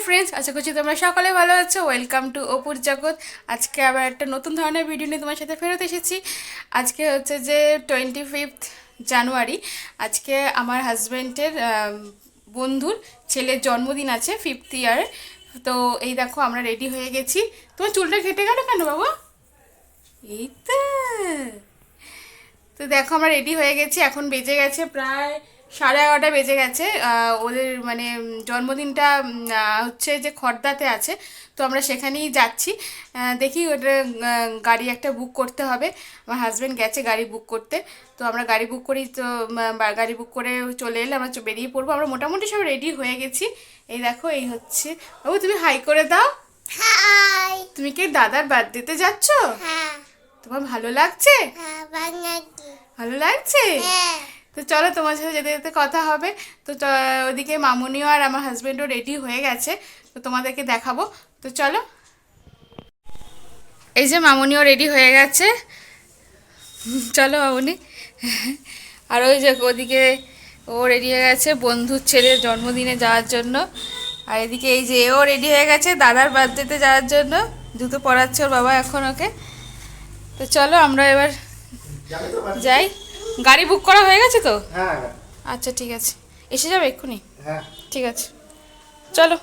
Friends, আশা করছি তোমরা সকলে ভালো আছো। ওয়েলকাম টু অপুর জগৎ। আজকে আবার একটা নতুন ধরনের ভিডিও নিয়ে তোমার সাথে ফেরত এসেছি। আজকে হচ্ছে যে 25th জানুয়ারি। আজকে আমার হাজব্যান্ডের বন্ধুর ছেলের জন্মদিন আছে, 5th ইয়ার। তো এই দেখো আমরা রেডি হয়ে গেছি। তোমার চুলটা কেটে গেল কেন বাবা? এই তো দেখো আমরা রেডি হয়ে গেছি। এখন বেজে গেছে প্রায় 11:30 বেজে গেছে। ওদের মানে জন্মদিনটা হচ্ছে যে খড়দাতে আছে, তো আমরা সেখানেই যাচ্ছি। দেখি ওটা গাড়ি একটা বুক করতে হবে। আমার হাজব্যান্ড গেছে গাড়ি বুক করতে, তো আমরা গাড়ি বুক করি। তো গাড়ি বুক করে চলে এলে আমরা বেরিয়ে পড়বো। আমরা মোটামুটি সব রেডি হয়ে গেছি। এই দেখো এই হচ্ছে। ও তুমি হাই করে দাও। হাই। তুমি কি দাদার বার্থডেতে যাচ্ছ? হ্যাঁ। তোমার ভালো লাগছে? হ্যাঁ, বানাচ্ছি। ভালো লাগছে? হ্যাঁ। তো চলো তোমার সাথে যেতে যেতে কথা হবে। তো ওদিকে মামুনিও আর আমার হাজব্যান্ডও রেডি হয়ে গেছে, তো তোমাদেরকে দেখাবো। তো চলো। এই যে মামুনিও রেডি হয়ে গেছে। চলো মামুনি। আর ওই যে ওদিকে ও রেডি হয়ে গেছে বন্ধুর ছেলের জন্মদিনে যাওয়ার জন্য। আর এদিকে এই যে এও রেডি হয়ে গেছে দাদার বার্থডেতে যাওয়ার জন্য। জুতো পরাচ্ছে ওর বাবা এখন ওকে। তো চলো আমরা এবার যাই। গাড়ি বুক করা হয়ে গেছে তো? হ্যাঁ। আচ্ছা ঠিক আছে, এসে যাবে এক্ষুনি? হ্যাঁ। ঠিক আছে চলো।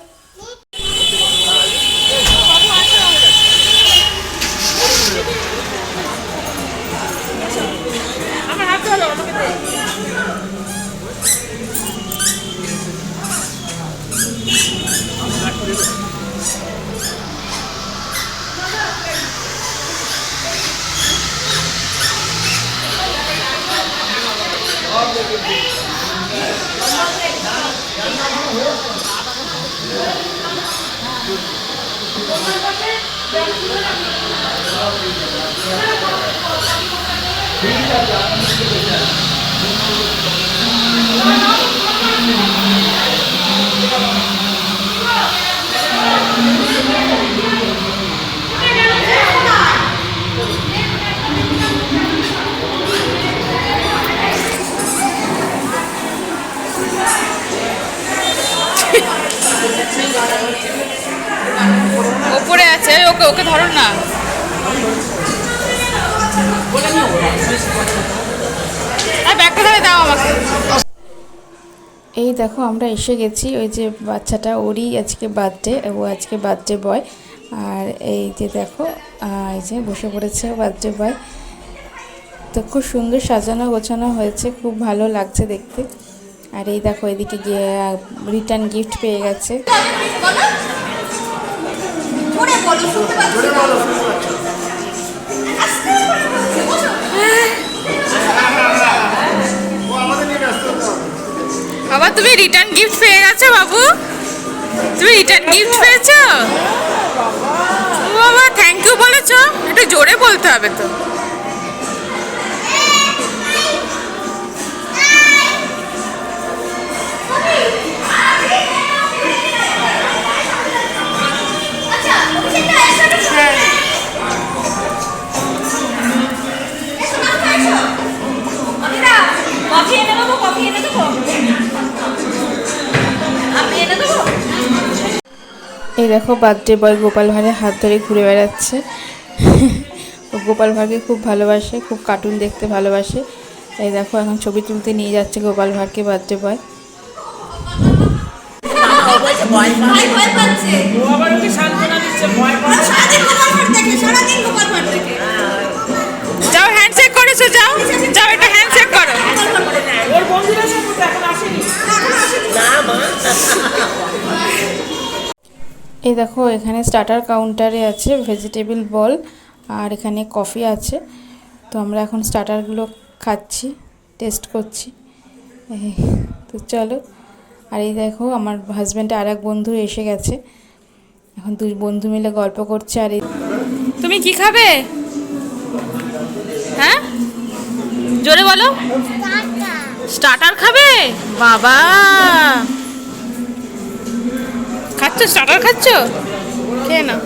ওপরে আছে, ওকে ওকে ধরো না। ব্যাগটা ধরে দাও আমাকে। এই দেখো আমরা এসে গেছি। ওই যে বাচ্চাটা, ওরই আজকে বার্থডে, ও আজকে বার্থডে বয়। আর এই যে দেখো এই যে বসে পড়েছে বার্থডে বয়। তো খুব সুন্দর সাজানো গোছানো হয়েছে, খুব ভালো লাগছে দেখতে। আর এই দেখো এদিকে গিয়ে রিটার্ন গিফট পেয়ে গেছে। বাবা তুমি রিটার্ন গিফট পেয়ে গেছো বাবু? তুমি রিটার্ন গিফট পেয়েছো? বাবা থ্যাংক ইউ বলেছো? একটু জোরে বলতে হবে তো। এই দেখো বার্থডে বয় গোপাল ভাঁড়ের হাত ধরে ঘুরে বেড়াচ্ছে। ও গোপাল ভাঁড়কে খুব ভালোবাসে, খুব কার্টুন দেখতে ভালোবাসে। এই দেখো এখন ছবি তুলতে নিয়ে যাচ্ছে গোপাল ভাঁড়কে বার্থডে বয়। যাও হ্যান্ডশেক করেছো, যাও যাও একটা হ্যান্ডশেক করো। এই দেখো এখানে স্টার্টার কাউন্টারে আছে ভেজিটেবল বল, আর এখানে কফি আছে। তো আমরা এখন স্টার্টারগুলো খাচ্ছি, টেস্ট করছি। তো চলো। আর এই দেখো আমার হাজব্যান্ডের আর এক বন্ধু এসে গেছে। এখন দুই বন্ধু মিলে গল্প করছে। আর তুমি কি খাবে? হ্যাঁ জোরে বলো। স্টার্টার খাবে? বাবা খাচ্ছ, স্টার্টার খাচ্ছ? খেয়ে না।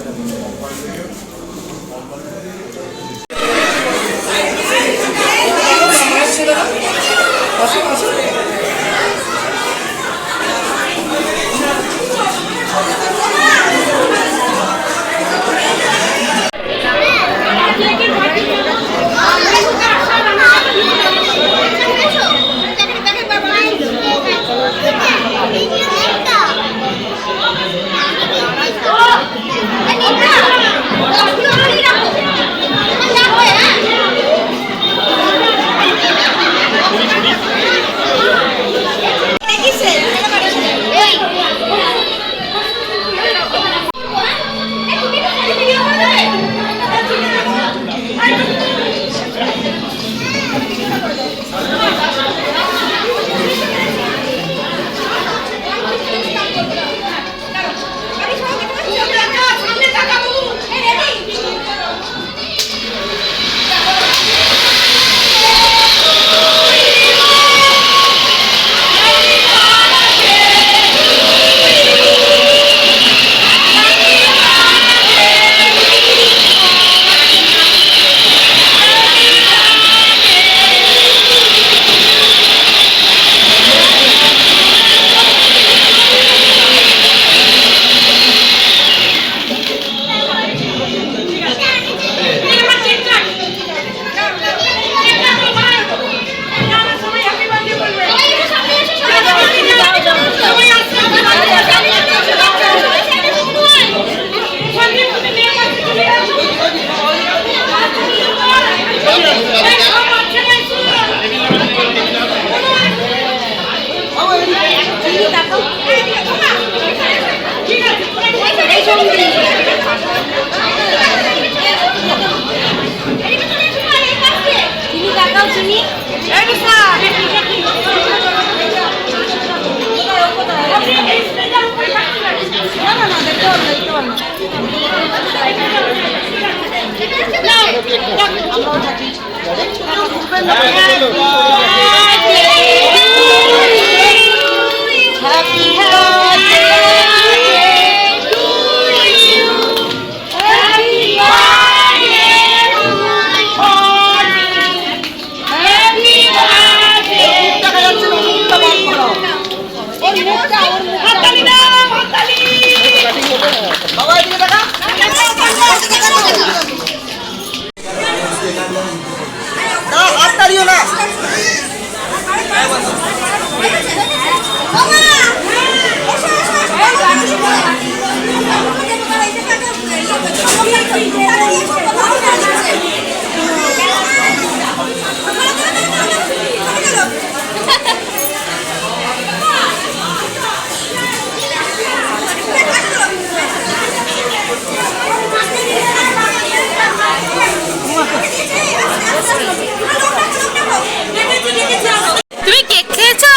তুমি কেক খেয়েছো?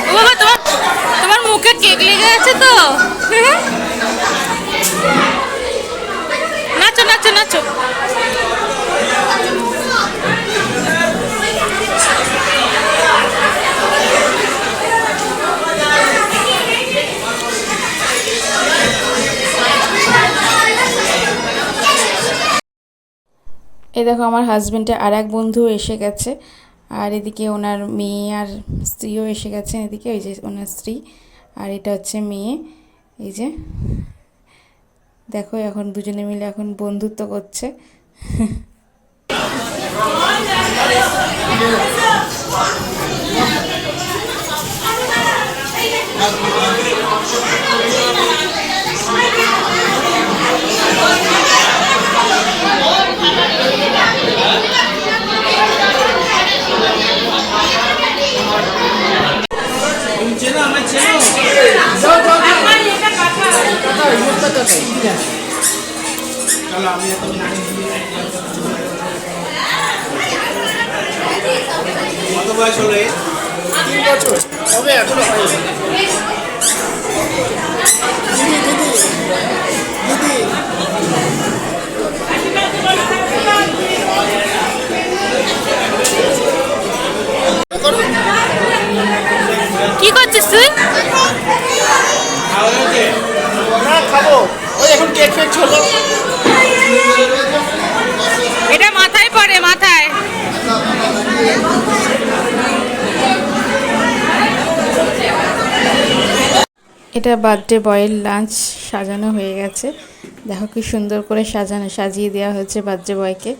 ও বাবা, তোমার তোমার মুখে কেক লেগে আছে তো। নাচো নাচো নাচো। এই দেখো আমার হাজবেন্ডের আর এক বন্ধু এসে গেছে, আর এদিকে ওনার মেয়ে আর স্ত্রীও এসে গেছেন। এদিকে ওই যে ওনার স্ত্রী, আর এটা হচ্ছে মেয়ে। এই যে দেখো এখন দুজনে মিলে এখন বন্ধুত্ব করছে। কত বয়স হলো? 3 বছর হবে, এখনো হয়নি। দিদি দিদি দিদি কি করছিস তুই? না খাবো, ওই এখন কেক ফেক ছিল। এটা মাথায় পড়ে, মাথায়। এটা বার্থডে বয়ের লাঞ্চ সাজানো হয়ে গেছে। দেখো কি সুন্দর করে সাজিয়ে দেওয়া হয়েছে বার্থডে বয়কে।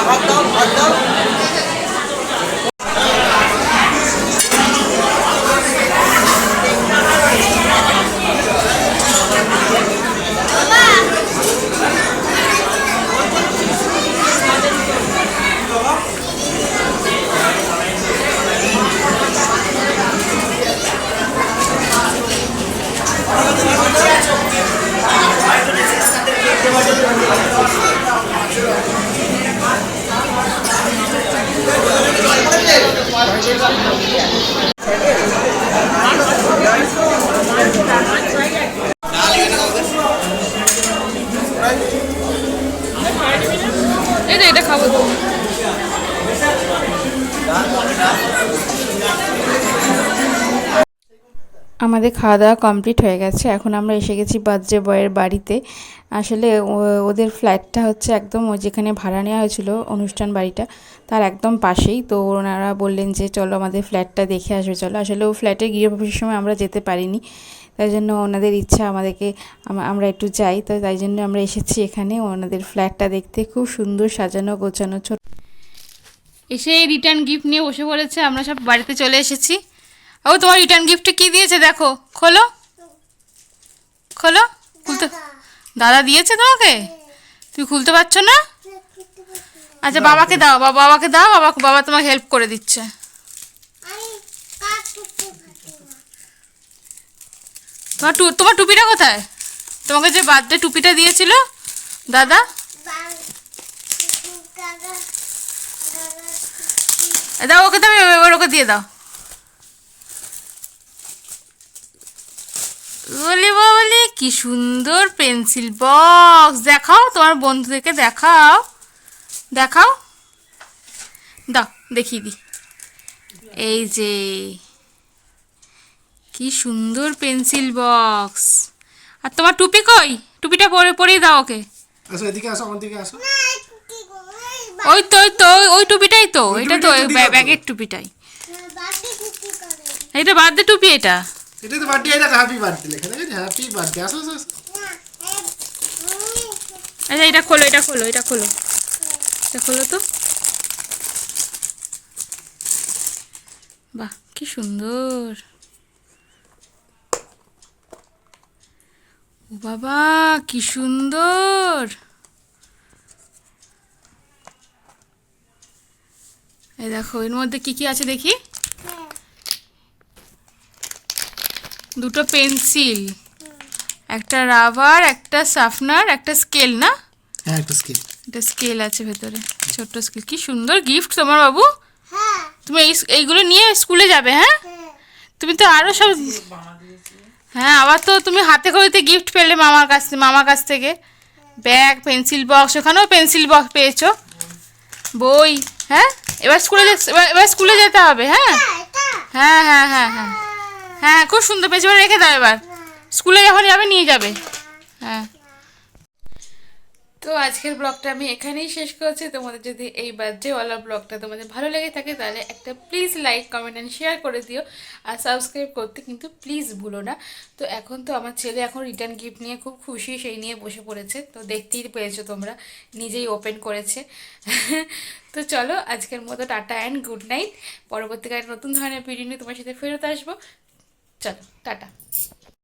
হাত দাও, হাত দাও। এটা খাবো। আমাদের খাওয়া দাওয়া কমপ্লিট হয়ে গেছে। এখন আমরা এসে গেছি বার্থডে বয়ের বাড়িতে। আসলে ওদের ফ্ল্যাটটা হচ্ছে একদম যেখানে ভাড়া নেওয়া হয়েছিল অনুষ্ঠান বাড়িটা, তার একদম পাশেই। তো ওনারা বললেন যে চলো আমাদের ফ্ল্যাটটা দেখে আসবে চলো। আসলে ও ফ্ল্যাটে গৃহপ্রবেশের সময় আমরা যেতে পারিনি, তাই জন্য ওনাদের ইচ্ছা আমাদেরকে আমরা একটু যাই। তো তাই জন্য আমরা এসেছি এখানে ওনাদের ফ্ল্যাটটা দেখতে। খুব সুন্দর সাজানো গোছানো। ছোট এসে রিটার্ন গিফট নিয়ে বসে পড়েছে। আমরা সব বাড়িতে চলে এসেছি। ও তোমার রিটার্ন গিফটে কি দিয়েছে দেখো, খোলো খোলো। খুলতে দাদা দিয়েছে তোমাকে? তুমি খুলতে পারছো না? আচ্ছা বাবাকে দাও, বাবাকে দাও, বাবা তোমাকে হেল্প করে দিচ্ছে। তোমার টুপিটা কোথায়? তোমাকে যে বার্থডে টুপিটা দিয়েছিল দাদা, দাও ওকে, দাও ওকে দিয়ে দাও। বলি বলি কি সুন্দর পেন্সিল বক্স, দেখাও তোমার বন্ধুদেরকে, দেখাও দেখাও, দাও দেখিয়ে দি। এই যে কি সুন্দর পেন্সিল বক্স। আর তোমার টুপি কই? টুপিটা পরিয়ে দাও ওকে। আসো এদিকে, আসো আমার দিকে আসো। ওই তো ওই তো ওই টুপিটাই তো, ওই এটা তো টুপিটাই তো দিও তো। ব্যাগের টুপিটাই, বার্থডে কুকি করে এটা বার্থডে টুপি এটা। এটাই তো বার্থডে, এটা হ্যাপি বার্থডে লেখা দেখেছি, হ্যাপি বার্থডে। আসো আসো আসো। না আচ্ছা এটা খোলো, এটা খোলো, এটা খোলো, এটা খোলো তো। বাহ কি সুন্দর, ও বাবা কি সুন্দর। এই দেখো এর মধ্যে কি কি আছে দেখি। দুটো পেন্সিল, একটা রাবার, একটা শার্পনার, একটা স্কেল, না হ্যাঁ একটা স্কেল। এটা স্কেল আছে ভেতরে, ছোট্ট স্কেল। কি সুন্দর গিফট তোমার বাবু। হ্যাঁ তুমি এইগুলো নিয়ে স্কুলে যাবে? হ্যাঁ হ্যাঁ তুমি তো আরো সব, হ্যাঁ আবার তো তুমি হাতে করিতে গিফট পেলে মামার কাছ থেকে ব্যাগ, পেন্সিল বক্স, ওখানেও পেন্সিল বক্স পেয়েছো, বই। হ্যাঁ এবার এবার স্কুলে যেতে হবে। হ্যাঁ এটা হ্যাঁ হ্যাঁ হ্যাঁ হ্যাঁ হ্যাঁ খুব সুন্দর পেয়েছো, এবার রেখে দাও, এবার স্কুলে যখন যাবে নিয়ে যাবে। হ্যাঁ তো আজকের ব্লগটা আমি এখানেই শেষ করছি। তোমাদের যদি এই বার্থডেওয়ালা ব্লগটা তোমাদের ভালো লেগে থাকে তাহলে একটা please like, comment and share করে দিও, আর সাবস্ক্রাইব করতে কিন্তু প্লিজ ভুলো না। তো এখন তো আমার ছেলে এখন রিটার্ন গিফট নিয়ে খুব খুশি, সেই নিয়ে বসে পড়েছে, তো দেখতেই পেয়েছো তোমরা, নিজেই ওপেন করেছে। তো চলো আজকের মতো টাটা অ্যান্ড গুড নাইট। পরবর্তীকালে নতুন ধরনের ভিডিও নিয়ে তোমার সাথে ফেরত আসবো। চলো টাটা।